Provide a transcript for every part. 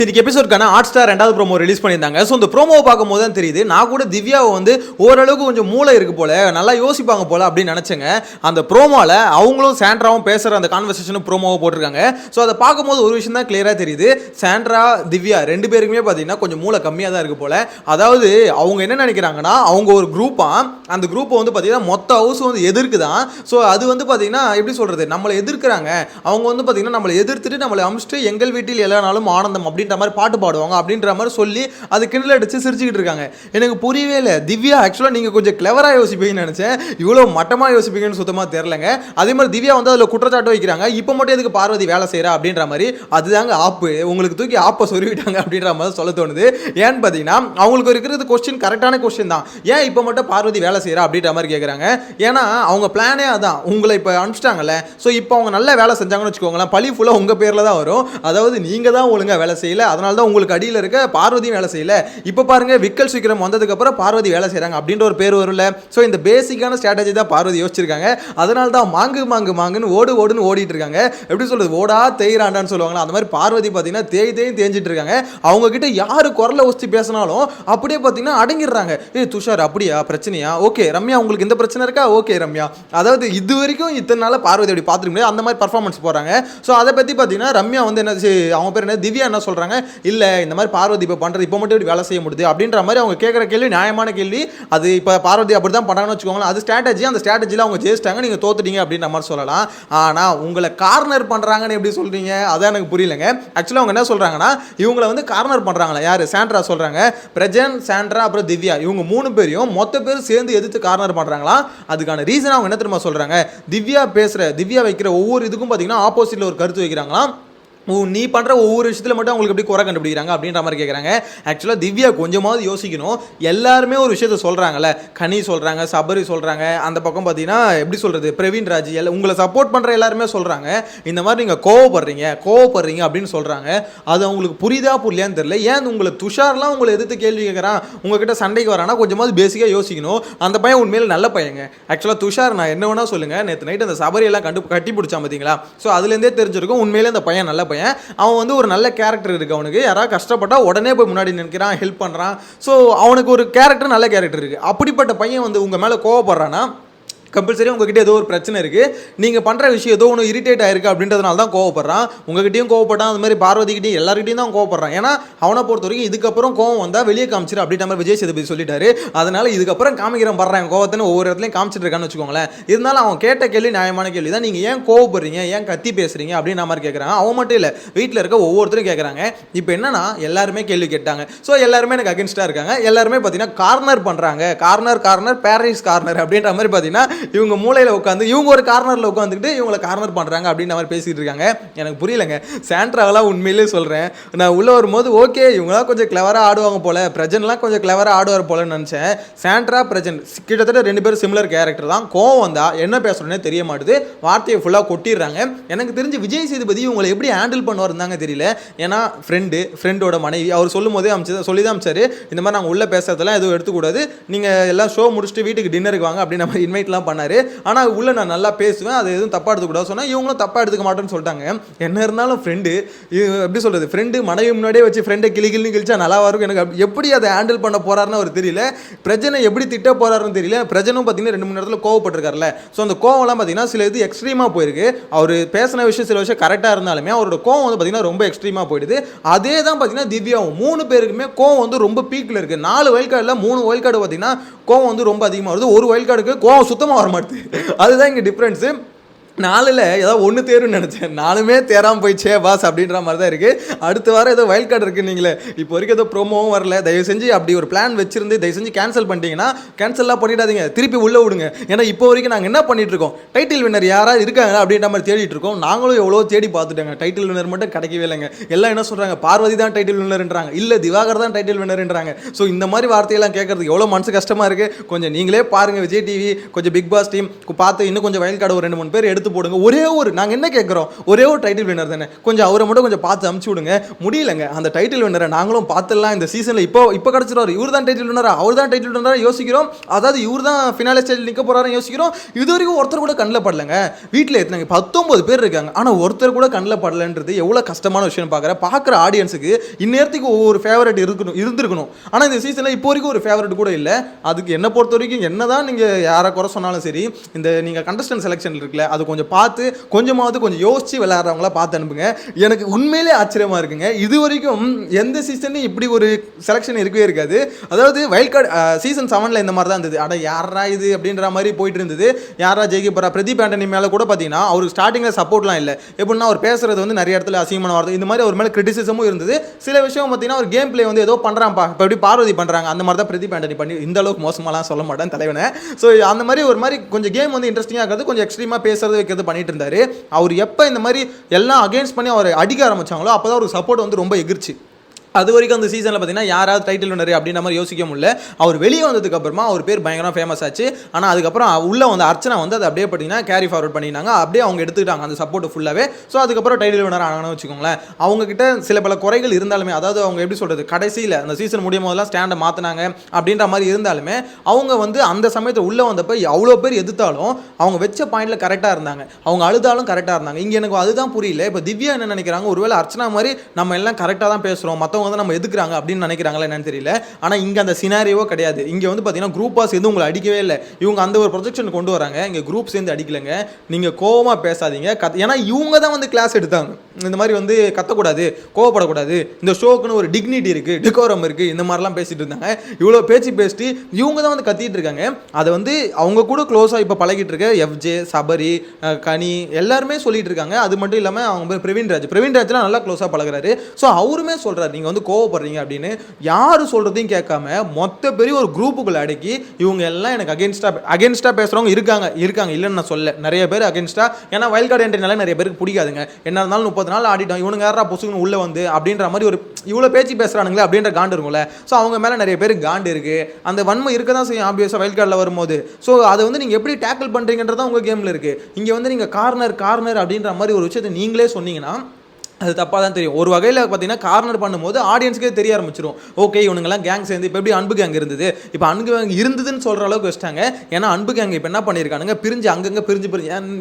இன்னைக்கு எபிசோட்கான ஹாட்ஸ்டார் ரெண்டாவது promo release பண்ணியிருந்தாங்க. ஸோ இந்த ப்ரோமோவை பார்க்கும்போது தான் தெரியுது, நான் கூட திவ்யாவை வந்து ஓரளவுக்கு கொஞ்சம் மூளை இருக்கு போல, நல்லா யோசிப்பாங்க போல அப்படின்னு நினச்சேங்க. அந்த ப்ரோமோவில் அவங்களும் சாண்ட்ராவும் பேசுகிற அந்த கான்வர்சேஷனும் ப்ரோமோவை போட்டிருக்காங்க. ஸோ அதை பார்க்கும்போது ஒரு விஷயம் தான் கிளியராக தெரியுது, சாண்ட்ரா திவ்யா ரெண்டு பேருக்குமே பார்த்தீங்கன்னா கொஞ்சம் மூளை கம்மியாக தான் இருக்கு போல. அதாவது அவங்க என்ன நினைக்கிறாங்கன்னா, அவங்க ஒரு குரூப்பாக, அந்த குரூப்பை வந்து பார்த்தீங்கன்னா மொத்த ஹவுஸ் வந்து எதிர்க்குதான். ஸோ அது வந்து பார்த்தீங்கன்னா எப்படி சொல்கிறது, நம்மளை எதிர்க்கிறாங்க. அவங்க வந்து பார்த்தீங்கன்னா நம்மளை எதிர்த்துட்டு நம்மளை அமிச்சிட்டு எங்கள் வீட்டில் எல்லா நாளும் ஆனந்தம் அப்படின்ற மாதிரி பாட்டு பாடுவாங்க அப்படின்ற மாதிரி சொல்லி அது கிண்டல் அடிச்சு சிரிச்சுக்கிட்டு இருக்காங்க. எனக்கு புரியவே இல்லை. திவ்யா ஆக்சுவலாக நீங்கள் கொஞ்சம் கிளவராக யோசிப்பீங்கன்னு நினச்சேன், இவ்வளோ மட்டமாக யோசிப்பீங்கன்னு சுத்தமாக தெரிலங்க. அதே மாதிரி திவ்யா வந்து அதில் குற்றச்சாட்டு வைக்கிறாங்க, இப்போ மட்டும் எதுக்கு பார்வதி வேலை செய்கிறா அப்படின்ற மாதிரி. அதுதாங்க ஆப்பு, உங்களுக்கு தூக்கி ஆப்பை சொருவிட்டாங்க அப்படின்ற மாதிரி சொல்ல தோணுது. ஏன்னு பார்த்தீங்கன்னா அவங்களுக்கு இருக்கிறது கொஸ்டின் கரெக்டான கொஸ்டின் தான், ஏன் இப்போ மட்டும் பார்வதி வேலை செய்கிறா அப்படின்ற மாதிரி கேட்குறாங்க. ஏன்னா அவங்க பிளானே அதான், உங்களை இப்போ அனுப்பிச்சிட்டாங்கல்ல. ஸோ இப்போ அவங்க நல்ல வேலை செஞ்சாங்கன்னு வச்சுக்கோங்களேன், பழி ஃபுல்லாக உங்கள் பேரில் தான் வரும். அதாவது நீங்கள் தான் ஒழுங்காக வேலை செய்யல, அதனால தான் உங்களுக்கு அடியில் இருக்க பார்வதியும் வேலை செய்யல. இப்போ பாருங்க விக்கல் சீக்கிரம் வந்ததுக்கு அப்புறம் பார்வதி வேலை செய்கிறாங்க அப்படின்ற ஒரு பேர் வரும்ல. ஸோ இந்த பேசிக்கான ஸ்ட்ராட்டஜி தான் பார்வதி யோசிச்சிருக்காங்க. அதனால தான் மாங்கு மாங்கு மாங்குன்னு ஓடுன்னு ஓடிட்டு இருக்காங்க. எப்படி சொல்றது, ஓடா தேய்றாண்டான்னு சொல்லுவாங்களா, அந்த மாதிரி பார்வதி பார்த்தீங்கன்னா தேஞ்சிட்டு இருக்காங்க. அவங்க கிட்ட யாரு குரலை ஒஸ்தி பேசினாலும் அப்படியே பார்த்தீங்கன்னா அடங்கிடுறாங்க. துஷார் அப்படியா, பிரச்சனையா, ஓகே ரம்யா உங்களுக்கு இந்த பிரச்சனை இருக்கா, ஓகே ரம்யா. அதாவது இது வரைக்கும் இத்தனை நாள் பார்வதி அப்படி பார்த்துக்க முடியாது, அந்த மாதிரி பர்ஃபார்மன்ஸ் போறாங்க. ஸோ அதை பற்றி பார்த்தீங்கன்னா ரம்யா வந்து என்ன, அவங்க பேர் என்ன, திவ்யா என்ன சொல்றாங்க, இல்லை இந்த மாதிரி பார்வதி இப்போ பண்ணுறது இப்போ மட்டும் வேலை செய்ய முடியுது அப்படின்ற மாதிரி அவங்க கேட்குற கேள்வி நியாயமான கேள்வி. அது இப்போ பார்வதி அப்படி தான் பண்ணாங்கன்னு வச்சுக்கோங்களேன், அது ஸ்ட்ராட்டஜி. அந்த ஸ்ட்ராட்டஜியில் அவங்க ஜெயிச்சிட்டாங்க, நீங்கள் தோத்துட்டீங்க அப்படின்ற மாதிரி சொல்லலாம். ஆனால் உங்களை கார்னர் பண்ணுறாங்கன்னு எப்படி சொல்கிறீங்க, அதான் எனக்கு புரியலங்க. ஆக்சுவலாக அவங்க என்ன சொல்கிறாங்கன்னா, இவங்களை வந்து கார்னர் பண்ணுறாங்களா, யார், சாண்ட்ரா சொல்கிறாங்க. பிரஜன், சாண்ட்ரா, அப்புறம் திவ்யா, இவங்க மூணு பேரையும் மொத்த பேர் சேர்ந்து எதிர்த்து கார்னர் பண்ணுறாங்களா. அதுக்கான ரீசன் அவங்க என்ன தெரியுமா சொல்கிறாங்க, திவ்யா வைக்கிற ஒவ்வொரு இதுக்கும் பார்த்தீங்கன்னா ஆப்போசிட்டில் ஒரு கருத்து வைக்கிறாங்களாம். நீ பண்ணுற ஒவ்வொரு விஷயத்தில் மட்டும் அவங்களுக்கு எப்படி குறை கண்டுபிடிக்கிறாங்க அப்படின்ற மாதிரி கேட்குறாங்க. ஆக்சுவலாக திவ்யா கொஞ்சமாவது யோசிக்கணும். எல்லாருமே ஒரு விஷயத்த சொல்கிறாங்கல்ல, கனி சொல்கிறாங்க, சபரி சொல்கிறாங்க, அந்த பக்கம் பார்த்தீங்கன்னா எப்படி சொல்கிறது, பிரவீன் ராஜ் எல்லாம் உங்களை சப்போர்ட் பண்ணுற எல்லாருமே சொல்கிறாங்க, இந்த மாதிரி நீங்கள் கோவப்படுறீங்க அப்படின்னு சொல்கிறாங்க. அது அவங்களுக்கு புரியுதா புரியலையான்னு தெரியல. ஏன் உங்களை துஷார்லாம் உங்களை எதிர்த்து கேள்வி கேட்குறான், உங்ககிட்ட சண்டைக்கு வரானா கொஞ்சமாவது பேசிக்காக யோசிக்கணும். அந்த பையன் உண்மையில நல்ல பையங்க. ஆக்சுவலாக துஷார் நான் என்ன வேணா சொல்லுங்கள், நேற்று நைட்டு அந்த சபரி எல்லாம் கட்டி பிடிச்சான் பார்த்தீங்களா. ஸோ அதுலேருந்தே தெரிஞ்சிருக்கும் உண்மையிலே அந்த பையன் நல்ல பையன். அவன் வந்து ஒரு நல்ல கேரக்டர் இருக்கு அவனுக்கு, யாராவது கஷ்டப்பட்டா உடனே போய் முன்னாடி நிற்கிறான், ஹெல்ப் பண்ணுறான். ஸோ அவனுக்கு ஒரு கேரக்டர், நல்ல கேரக்டர் இருக்கு. அப்படிப்பட்ட பையன் வந்து உங்கள் மேலே கோவப்படுறான்னா கம்பல்சரி உங்ககிட்ட ஏதோ ஒரு பிரச்சனை இருக்குது, நீங்கள் பண்ணுற விஷயம் ஏதோ ஒன்று இரிட்டேட் ஆயிருக்கு அப்படின்றதுனால தான் கோவப்படுறான். உங்ககிட்டையும் கோவப்பட்டான், அது மாதிரி பார்வதிக்கிட்டையும் எல்லாருக்கிட்டையும் தான் கோவப்படுறான். ஏன்னா அவனை பொறுத்த வரைக்கும் இதுக்கப்புறம் கோவம் வந்தால் வெளியே காமிச்சிரு அப்படின்ற மாதிரி விஜய் சேதுபதி சொல்லிட்டாரு. அதனால இதுக்கப்புறம் காமிக்கிறேன் படுறான் கோவத்தின்னு ஒவ்வொரு இடத்துலையும் காமிச்சிட்டு இருக்கான்னு வச்சுக்கோங்களேன். இருந்தாலும் அவன் கேட்ட கேள்வி நியாயமான கேள்வி தான், நீங்கள் ஏன் கோவப்படுறீங்க, ஏன் கத்தி பேசுறீங்க அப்படின்ற மாதிரி கேட்குறாங்க. அவன் மட்டும் இல்லை, வீட்டில் இருக்க ஒவ்வொருத்தரும் கேட்குறாங்க. இப்போ என்னன்னா எல்லாருமே கேள்வி கேட்டாங்க. ஸோ எல்லாருமே எனக்கு அகென்ஸ்டாக இருக்காங்க. எல்லாருமே பார்த்தீங்கன்னா கார்னர் பண்ணுறாங்க, கார்னர் பேரடைஸ் கார்னர் அப்படின்ற மாதிரி பார்த்தீங்கன்னா இவங்க மூலையில் உட்காந்து இவங்க ஒரு கார்னரில் உட்காந்துக்கிட்டு இவங்களை கார்னர் பண்ணுறாங்க அப்படின்ற மாதிரி பேசிகிட்டு இருக்காங்க. எனக்கு புரியலைங்க. சாண்ட்ராவெல்லாம் உண்மையிலே சொல்கிறேன், நான் உள்ளே வரும்போது ஓகே இவங்களாம் கொஞ்சம் கிளவராக ஆடுவாங்க போல, பிரஜன்லாம் கொஞ்சம் கிளவராக ஆடுவார் போலன்னு நினச்சேன். சாண்ட்ரா பிரஜன் கிட்டத்தட்ட ரெண்டு பேரும் சிமிலர் கேரக்டர் தான். கோவம் வந்தால் என்ன பேசுகிறோன்னே தெரிய மாட்டுது, வார்த்தையை ஃபுல்லாக கொட்டிடுறாங்க. எனக்கு தெரிஞ்சு விஜய் சேதுபதி இவங்களை எப்படி ஹேண்டில் பண்ணுவார் இருந்தாங்க தெரியல. ஏன்னா ஃப்ரெண்டோட மனைவி அவர் சொல்லும் போதே சொல்லி தான் அமைச்சார், இந்த மாதிரி நாங்கள் உள்ளே பேசுறதெல்லாம் எதுவும் எடுத்துக்கூடாது, நீங்கள் எல்லாம் ஷோ முடிச்சுட்டு வீட்டுக்கு டின்னருக்கு வாங்க அப்படின்னு நம்ம இன்வைட்லாம் பண்ணார். ஆனால் உள்ள நான் நல்லா பேசுவேன், அது எதுவும் தப்பாக எடுத்துக்கூடாது சொன்னால் இவங்களும் தப்பாக எடுத்துக்க மாட்டேன்னு சொல்லிட்டாங்க. என்ன இருந்தாலும் ஃப்ரெண்டு, எப்படி சொல்கிறது, ஃப்ரெண்டு மனைவி முன்னாடியே வச்சு ஃப்ரெண்டை கிழிச்சா நல்லா இருக்கும். எனக்கு எப்படி அதை ஹேண்டில் பண்ண போறாருன்னு அவர் தெரியல, பிரஜனை எப்படி திட்ட போறாருன்னு தெரியல. பிரஜனும் பார்த்தீங்கன்னா 2-3 இடத்துல கோவப்பட்டிருக்காருல்ல. ஸோ அந்த கோவம்லாம் பார்த்தீங்கன்னா சில இது எக்ஸ்ட்ரீமாக போயிருக்கு. அவர் பேசின விஷயம் சில விஷயம் கரெக்டாக இருந்தாலுமே அவரோட கோவம் வந்து பார்த்தீங்கன்னா ரொம்ப எக்ஸ்ட்ரீமாக போயிடுது. அதே தான் பார்த்தீங்கன்னா திவ்யாவும் 3 பேருக்குமே கோவம் வந்து ரொம்ப பீக்கில் இருக்குது. 4 வைல்ட் கார்டில் 3 வைல்ட் கார்டு பார்த்தீங்கன்னா கோவம் வந்து ரொம்ப அதிகமாக வருது. ஒரு வைல்ட் கார்டுக்கு கோவம் சுத்தமாக வர மாட்டுது. அதுதான் இங்கே டிஃப்ரென்ஸு. 4ல் ஏதாவது ஒன்று தேருன்னு நினச்சேன், 4மே தேராமல் போயிடுச்சே பாஸ் அப்படின்ற மாதிரி தான் இருக்குது. அடுத்த வாரம் ஏதோ வைல்ட் கார்டு இருக்குது நீங்களே, இப்போ வரைக்கும் ஏதோ ப்ரோமோவும் வரல. தயவு செஞ்சு அப்படி ஒரு பிளான் வச்சிருந்து தயவு செஞ்சு கேன்சல் பண்ணிட்டீங்கன்னா கேன்சல்லாம் பண்ணிடாதீங்க, திருப்பி உள்ளே விடுங்க. ஏன்னா இப்போ வரைக்கும் நாங்கள் என்ன பண்ணிட்டு இருக்கோம், டைட்டில் வின்னர் யாராவது இருக்காங்க அப்படின்ற மாதிரி தேடிட்டு இருக்கோம். நாங்களும் எவ்வளோ தேடி பார்த்துட்டோங்க, டைட்டில் வின்னர் மட்டும் கிடைக்கவே இல்லைங்க. எல்லாம் என்ன சொல்கிறாங்க, பார்வதி தான் டைட்டில் வின்னர்ன்றாங்க, இல்லை திவாகர் தான் டைட்டில் வின்னர்ன்றாங்க. ஸோ இந்த மாதிரி வார்த்தையெல்லாம் கேட்கறதுக்கு எவ்வளோ மனசு கஷ்டமாக இருக்குது. கொஞ்சம் நீங்களே பாருங்கள், விஜய் டிவி கொஞ்சம் பிக் பாஸ் டீம் பார்த்து இன்னும் கொஞ்சம் வைல்ட் கார்டு ஒரு 2-3 பேர் எடுத்து எடுத்து போடுங்க. ஒரே ஒரு நாங்கள் என்ன கேட்குறோம், ஒரே ஒரு டைட்டில் வின்னர் தானே, கொஞ்சம் அவரை மட்டும் கொஞ்சம் பார்த்து அமுச்சு விடுங்க. முடியலங்க, அந்த டைட்டில் வின்னரை நாங்களும் பார்த்துடலாம் இந்த சீசனில். இப்போ கிடச்சிருவார், இவர் தான் டைட்டில் வின்னரா, அவர் தான் டைட்டில் வின்னரா யோசிக்கிறோம். அதாவது இவர் தான் ஃபினாலே ஸ்டேஜில் நிற்க போகிறாரு யோசிக்கிறோம். இது வரைக்கும் ஒருத்தர் கூட கண்ணில் படலைங்க. வீட்டில் எத்தனை 19 பேர் இருக்காங்க, ஆனால் ஒருத்தர் கூட கண்ணில் படலைன்றது எவ்வளோ கஷ்டமான விஷயம் பார்க்குற ஆடியன்ஸுக்கு. இந்நேரத்துக்கு ஒவ்வொரு ஃபேவரட் இருந்திருக்கணும். ஆனால் இந்த சீசனில் இப்போ வரைக்கும் ஒரு ஃபேவரட் கூட இல்லை. அதுக்கு என்னை பொறுத்த வரைக்கும் என்னதான் நீங்கள் யாரை குறை சொன்னாலும் சரி, இந்த நீங்கள் கண்டஸ்டன்ட் செலெக்ஷன் இருக்குல்ல, அது கொஞ்சம் பார்த்து கொஞ்சமாவது கொஞ்சம் யோசிச்சு விளையாடுறவங்களா பார்த்து அனுப்புங்க. எனக்கு உண்மையிலே ஆச்சரியமா இருக்குங்க. இது வரைக்கும் எந்த சீசன்லையும் இப்படி ஒரு செலெக்ஷன் இருக்கவே இருக்காது. அதாவது வைல்ட் கார்டு சீசன் 7ல் இந்த மாதிரி தான் இருந்தது. அட யாரா இது அப்படின்ற மாதிரி போயிட்டு இருந்தது. யாரா ஜெயிக்க போறா. பிரதீப் ஆண்டனி மேலே கூட பார்த்தீங்கன்னா அவருக்கு ஸ்டார்டிங்கில் சப்போர்ட்லாம் இல்லை. எப்படின்னா அவர் பேசுறது வந்து நிறைய இடத்துல அசிங்கமான வார்த்தை, இந்த மாதிரி அவர் மேலே கிரிட்டிசிசமும் இருந்தது. சில விஷயம் பார்த்தீங்கன்னா ஒரு கேம் பிளே வந்து ஏதோ பண்ணுறான்ப்பா, இப்போ எப்படி பார்வதி பண்ணுறாங்க அந்த மாதிரி தான் பிரதீப் ஆண்டனி பண்ணி, இந்த அளவுக்கு மோசமாலாம் சொல்ல மாட்டேன் தலைவனை. ஸோ அந்த மாதிரி ஒரு மாதிரி கொஞ்சம் கேம் வந்து இன்ட்ரெஸ்டிங்காக இருக்கிறது, கொஞ்சம் எக்ஸ்ட்ரீமாக பேசுறது வைக்கிறது பண்ணிட்டு இருந்தார். அவர் எப்போ இந்த மாதிரி எல்லாம் அகேன்ஸ்ட் பண்ணி அவர் அடிக்க ஆரம்பிச்சாங்களோ அப்போ தான் ஒரு சப்போர்ட் வந்து ரொம்ப எகிர்ச்சி. அது வரைக்கும் அந்த சீசனில் பார்த்தீங்கன்னா யாராவது டைட்டில் வின்னர் அப்படின்ற மாதிரி யோசிக்க முடியல. அவர் வெளியே வந்ததுக்கு அப்புறமா அவர் பேர் பயங்கரமாக ஃபேமஸ் ஆச்சு. ஆனால் அதுக்கப்புறம் உள்ள வந்து அர்ச்சனா வந்து அதை அப்படியே பார்த்தீங்கன்னா கேரி ஃபார்வர்ட் பண்ணினாங்க, அப்படியே அவங்க எடுத்துக்கிட்டாங்க அந்த சப்போர்ட் ஃபுல்லாகவே. ஸோ அதுக்கப்புறம் டைட்டில் வின்னர் ஆனாங்கன்னு வச்சுக்கோங்களேன். அவங்க கிட்ட சில பல குறைகள் இருந்தாலுமே, அதாவது அவங்க எப்படி சொல்கிறது, கடைசியில் அந்த சீசன் முடியும் போதெல்லாம் ஸ்டாண்டை மாற்றினாங்க அப்படின்ற மாதிரி இருந்தாலுமே, அவங்க வந்து அந்த சமயத்தை உள்ளே வந்தப்போ அவ்வளோ பேர் எதிர்த்தாலும் அவங்க வச்ச பாயிண்டில் கரெக்டாக இருந்தாங்க, அவங்க அழுதாலும் கரெக்டாக இருந்தாங்க. இங்கே எனக்கு அதுதான் புரியல. இப்போ திவ்யா என்ன நினைக்கிறாங்க, ஒருவேளை அர்ச்சனா மாதிரி நம்ம எல்லாம் கரெக்டாக தான் பேசுகிறோம், மற்றவங்க வந்து நம்ம எதுக்குறாங்க அப்படின்னு நினைக்கிறாங்களா என்னன்னு தெரியல. ஆனால் இங்கே அந்த சினாரியோ கிடையாது. இங்கே வந்து பார்த்தீங்கன்னா குரூப்பாக சேர்ந்து உங்களை அடிக்கவே இல்லை. இவங்க அந்த ஒரு ப்ரொஜெக்ஷன் கொண்டு வராங்க. இங்கே குரூப் சேர்ந்து அடிக்கலைங்க. நீங்கள் கோவமாக பேசாதீங்க. ஏன்னா இவங்க தான் வந்து கிளாஸ் எடுத்தாங்க. இந்த மாதிரி வந்து கத்தக்கூடாது, கோவப்படக்கூடாது, இந்த ஷோக்குன்னு ஒரு டிக்னிட்டி இருக்குது, டிகோரம் இருக்குது, இந்த மாதிரிலாம் பேசிட்டு இருந்தாங்க. இவ்வளோ பேசிட்டு இவங்க தான் வந்து கத்திட்டு இருக்காங்க. அதை வந்து அவங்க கூட க்ளோஸாக இப்போ பழகிட்டு இருக்க எஃப்ஜே, சபரி, கனி எல்லாருமே சொல்லிட்டு இருக்காங்க. அது மட்டும் இல்லாமல் அவங்க பேர் பிரவீன்ராஜ்லாம் நல்லா க்ளோஸாக பழகுறாரு. ஸோ அவருமே சொல்கிறார் நீங்கள் வந்து கோவப்படுறீங்க அப்படின்னு. யாரு சொல்றதையும் கேட்காம மொத்த பெரிய ஒரு குரூப்புக்குள்ள அடக்கி இவங்க எல்லாம் எனக்கு அகேன்ஸ்டா பேசுறவங்க இருக்காங்க இல்லைன்னு நான் சொல்ல. நிறைய பேர் அகேன்ஸ்டா, ஏன்னா வைல்ட் கார்டு என்ட்ரினால நிறைய பேருக்கு பிடிக்காதுங்க. என்ன இருந்தாலும் 30 நாள் ஆடிட்டோம், இவனுங்க யாரா பொசுக்குன்னு உள்ள வந்து அப்படின்ற மாதிரி ஒரு இவ்வளோ பேச்சு பேசுறானுங்களே அப்படின்ற காண்டு இருக்கும்ல. ஸோ அவங்க மேலே நிறைய பேருக்கு காண்டு இருக்கு. அந்த வன்மை இருக்க தான் செய்யும் ஆப்வியஸாக வைல்ட் கார்டில் வரும்போது. ஸோ அதை வந்து நீங்கள் எப்படி டேக்கிள் பண்ணுறீங்கன்றதான் உங்கள் கேமில் இருக்குது. இங்கே வந்து நீங்கள் கார்னர் அப்படின்ற மாதிரி ஒரு விஷயத்தை நீங்களே சொன்னீங்கன்னா அது தப்பாக தான் தெரியும். ஒரு வகையில் பார்த்தீங்கன்னா கார்னர் பண்ணும்போது ஆடியன்ஸுக்கே தெரிய ஆரம்பிச்சிடும். ஓகே இவனுங்கெல்லாம் கேங் சேர்ந்து இப்போ எப்படி அன்பு கேங் இருந்தது, இப்போ அன்பு கேங் இருந்ததுன்னு சொல்கிற அளவுக்கு வச்சிட்டாங்க. ஏன்னா அன்பு கேங் இப்போ என்ன பண்ணியிருக்கானுங்க, அங்கங்கே பிரிஞ்சு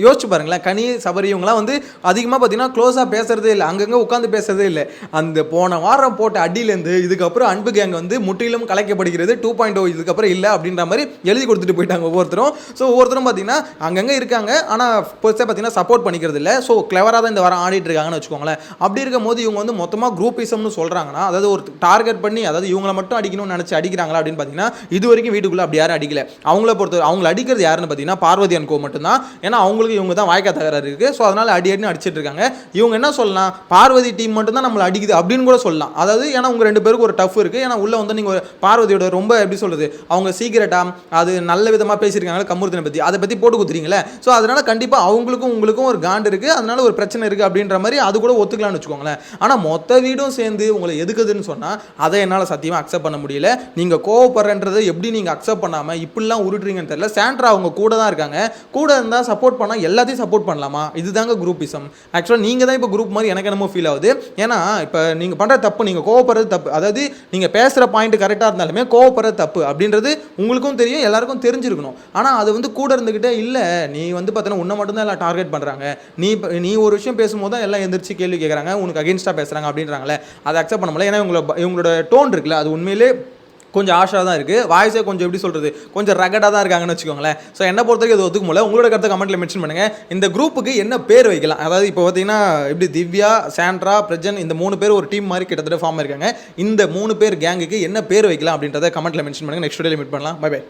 யோசிச்சு பாருங்களேன். கனி, சபரி இவங்களாம் வந்து அதிகமாக பார்த்தீங்கன்னா க்ளோஸாக பேசுறதே இல்லை, அங்கங்கே உட்காந்து பேசுறதே இல்லை. அந்த போன வாரம் போட்ட அடியிலேருந்து இதுக்கப்புறம் அன்பு கேங் வந்து முற்றிலும் கலைக்கப்படுகிறது 2.0 இதுக்கப்புறம் இல்லை அப்படின்ற மாதிரி எழுதி கொடுத்துட்டு போயிட்டாங்க ஒவ்வொருத்தரும். ஸோ ஒவ்வொருத்தரும் பார்த்தீங்கன்னா அங்கங்கே இருக்காங்க, ஆனால் பெருசாக பார்த்தீங்கன்னா சப்போர்ட் பண்ணிக்கிறது இல்லை. ஸோ கிளவராக தான் இந்த வாரம் ஆடிட்டு இருக்காங்கன்னு வச்சுக்கோங்களேன். அப்படி இருக்கும் போது இவங்க வந்து மொத்தமாக குரூப்பிசம்னு சொல்கிறாங்கன்னா, அதாவது ஒரு டார்கெட் பண்ணி, அதாவது இவங்களை மட்டும் அடிக்கணும்னு நினச்சி அடிக்கிறாங்களா அப்படின்னு பார்த்தீங்கன்னா இது வரைக்கும் வீட்டுக்குள்ளே அப்படி யாரும் அடிக்கல. அவங்கள பொறுத்த அவங்களை அடிக்கிறது யாருன்னு பார்த்தீங்கன்னா பார்வதி அண்ட் கோ மட்டும்தான். ஏன்னா அவங்களுக்கு இவங்க தான் வாய்க்கா தகராறு இருக்குது. ஸோ அதனால் அடின்னு அடிச்சிட்டு இருக்காங்க. இவங்க என்ன சொல்லலாம், பார்வதி டீம் மட்டும் தான் நம்மளை அடிக்குது அப்படின்னு கூட சொல்லலாம். அதாவது ஏன்னா உங்கள் 2 பேருக்கு ஒரு டஃப் இருக்குது. ஏன்னா உள்ளே வந்து நீங்கள் பார்வதியோட ரொம்ப எப்படி சொல்கிறது, அவங்க சீக்கிரட்டாக அது நல்ல விதமாக பேசியிருக்காங்க கமுருதனை பற்றி, அதை பற்றி போட்டு கொடுத்துறீங்களே. ஸோ அதனால் கண்டிப்பாக அவங்களுக்கும் உங்களுக்கும் ஒரு காண்டு இருக்குது, அதனால ஒரு பிரச்சனை இருக்குது அப்படின்ற மாதிரி அது கூட ஒத்துக்கலாம் வச்சுக்கோங்களேன். ஆனால் மொத்த வீடும் சேர்ந்து உங்களை எதுக்குதுன்னு சொன்னால் அதை என்னால் சத்தியமாக அக்செப்ட் பண்ண முடியல. நீங்கள் கோவப்படுறன்றதை எப்படி நீங்கள் அக்செப்ட் பண்ணாமல் இப்படிலாம் உருட்டுறீங்கன்னு தெரியல. சாண்ட்ரா அவங்க கூட தான் இருக்காங்க, கூட இருந்தால் சப்போர்ட் பண்ணால் எல்லாத்தையும் சப்போர்ட் பண்ணலாமா? இதுதாங்க குரூப்பிசம். ஆக்சுவலாக நீங்கள் தான் இப்போ குரூப் மாதிரி எனக்கு என்னமோ ஃபீல் ஆகுது. ஏன்னா இப்போ நீங்கள் பண்ணுற தப்பு, நீங்கள் கோவப்படுறது தப்பு. அதாவது நீங்கள் பேசுகிற பாயிண்ட் கரெக்டாக இருந்தாலுமே கோவப்படுறது தப்பு அப்படின்றது உங்களுக்கும் தெரியும், எல்லாருக்கும் தெரிஞ்சிருக்கணும். ஆனால் அது வந்து கூட இருந்துக்கிட்டே இல்லை, நீ வந்து பார்த்தீங்கன்னா உன்னை மட்டும்தான் எல்லாம் டார்கெட் பண்ணுறாங்க, நீ ஒரு விஷயம் பேசும்போது தான் எல்லாம் எந்திரிச்சு கேள்வி கேட்குறாங்க, உனக்கு அகேன்ஸ்டாக பேசுகிறாங்க அப்படின்றாங்களே, அதை அக்செப்ட் பண்ண முடியல. ஏன்னா இவங்களோட டோன் இருக்குல்ல, அது உண்மையிலே கொஞ்சம் ஆஷாக தான் இருக்குது. வாய்ஸே கொஞ்சம் எப்படி சொல்கிறது, கொஞ்சம் ரகடாக தான் இருக்காங்கன்னு வச்சுக்கோங்களேன். ஸோ என்ன பொறுத்த வரைக்கும் அது ஒத்துக்க முடியல. உங்களோட கருத்தை கமெண்ட்டில் மென்ஷன் பண்ணுங்கள். இந்த குரூப்புக்கு என்ன பேர் வைக்கலாம்? அதாவது இப்போ பார்த்தீங்கன்னா எப்படி திவ்யா, சாண்ட்ரா, பிரஜன் இந்த 3 பேர் ஒரு டீம் மாதிரி கிட்டத்தட்ட ஃபார்ம் இருக்காங்க. இந்த 3 பேர் கேங்குக்கு என்ன பேர் வைக்கலாம் அப்படின்றத கமெண்ட்டில் மென்ஷன் பண்ணுங்கள். நெக்ஸ்ட் வீடியோவில் மீட் பண்ணலாம். Bye by.